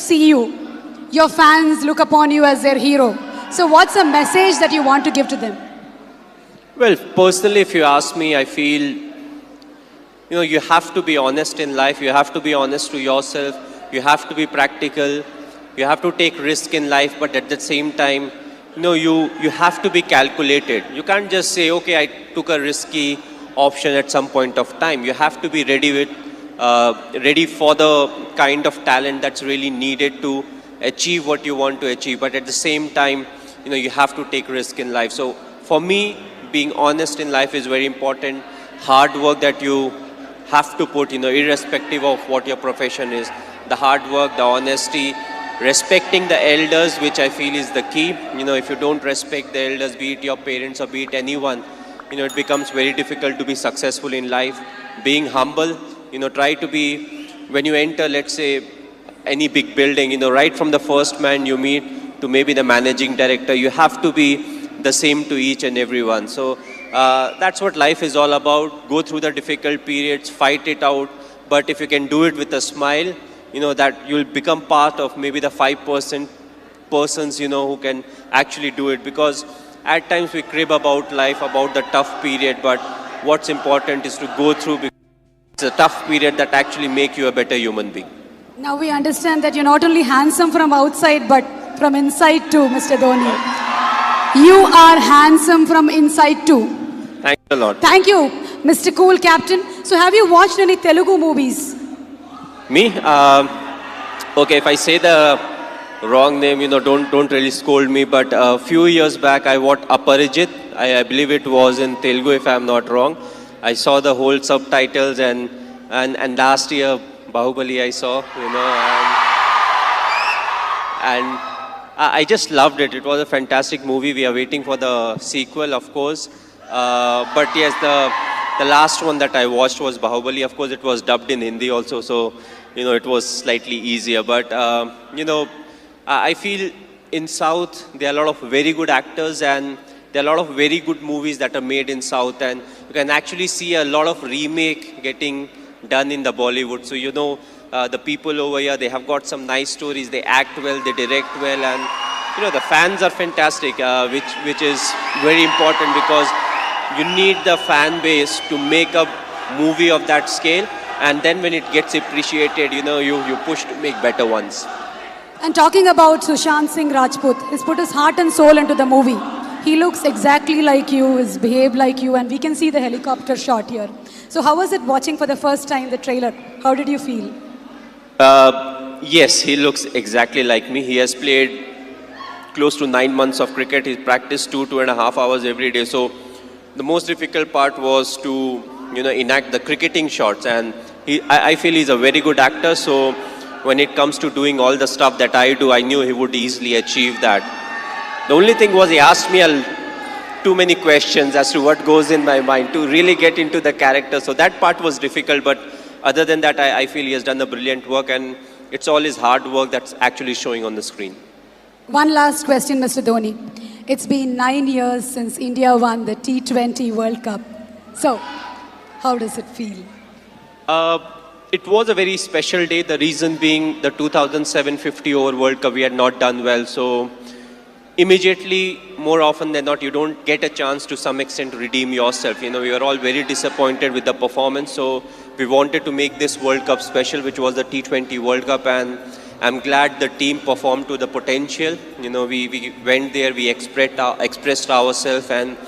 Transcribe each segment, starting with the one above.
see you. Your fans look upon you as their hero. So what's a message that you want to give to them? Well, personally, if you ask me, I feel, you have to be honest in life. You have to be honest to yourself. You have to be practical. You have to take risk in life, but at the same time, you have to be calculated. You can't just say, okay, I took a risky option at some point of time. You have to be ready for the kind of talent that's really needed to achieve what you want to achieve. But at the same time, you have to take risk in life. So for me, being honest in life is very important. Hard work that you have to put, irrespective of what your profession is. The hard work, the honesty, respecting the elders, which I feel is the key. If you don't respect the elders, be it your parents or be it anyone, it becomes very difficult to be successful in life. Being humble, try to be, when you enter, let's say, any big building, right from the first man you meet to maybe the managing director, you have to be the same to each and everyone. So that's what life is all about. Go through the difficult periods, fight it out, but if you can do it with a smile, that you'll become part of maybe the 5% persons, who can actually do it. Because at times we crib about life, about the tough period, but what's important is to go through, because it's a tough period that actually make you a better human being. Now we understand that you're not only handsome from outside, but from inside too, Mr. Dhoni. You are handsome from inside too. Thanks a lot. Thank you, Mr. Cool Captain. So have you watched any Telugu movies? Me? Okay, if I say the wrong name, don't really scold me. But a few years back, I watched Aparijit. I believe it was in Telugu, if I'm not wrong. I saw the whole subtitles, and last year Bahubali I saw, and I just loved it. It was a fantastic movie. We are waiting for the sequel, of course. But yes, the last one that I watched was Bahubali. Of course, it was dubbed in Hindi also, so it was slightly easier. But I feel in South there are a lot of very good actors, and there are a lot of very good movies that are made in South, and you can actually see a lot of remake getting done in the Bollywood. So the people over here, they have got some nice stories. They act well, they direct well, and the fans are fantastic, which is very important, because you need the fan base to make a movie of that scale, and then when it gets appreciated, you push to make better ones. And talking about Sushant Singh Rajput, he's put his heart and soul into the movie. He looks exactly like you, he's behaved like you, and we can see the helicopter shot here. So how was it watching for the first time the trailer? How did you feel? Yes, he looks exactly like me. He has played close to 9 months of cricket. He practiced 2.5 hours every day. So the most difficult part was to, enact the cricketing shots. And I feel he's a very good actor. So when it comes to doing all the stuff that I do, I knew he would easily achieve that. The only thing was he asked me too many questions as to what goes in my mind to really get into the character. So that part was difficult. But other than that, I feel he has done a brilliant work, and it's all his hard work that's actually showing on the screen. One last question, Mr. Dhoni. It's been 9 years since India won the T20 World Cup. So, how does it feel? It was a very special day. The reason being the 2007 50 over World Cup, we had not done well. So, immediately, more often than not, you don't get a chance to some extent to redeem yourself. We were all very disappointed with the performance. So, we wanted to make this World Cup special, which was the T20 World Cup, and I'm glad the team performed to the potential. We went there, we expressed ourselves, and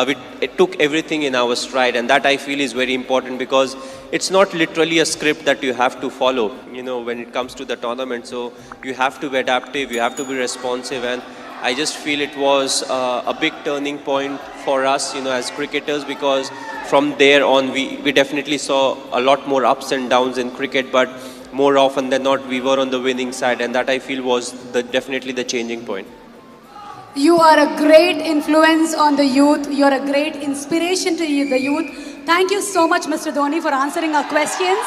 we took everything in our stride, and that I feel is very important, because it's not literally a script that you have to follow, when it comes to the tournament. So you have to be adaptive, you have to be responsive, and I just feel it was a big turning point for us, as cricketers, because from there on, we definitely saw a lot more ups and downs in cricket, but more often than not, we were on the winning side, and that I feel was definitely the changing point. You are a great influence on the youth. You are a great inspiration to the youth. Thank you so much, Mr. Dhoni, for answering our questions.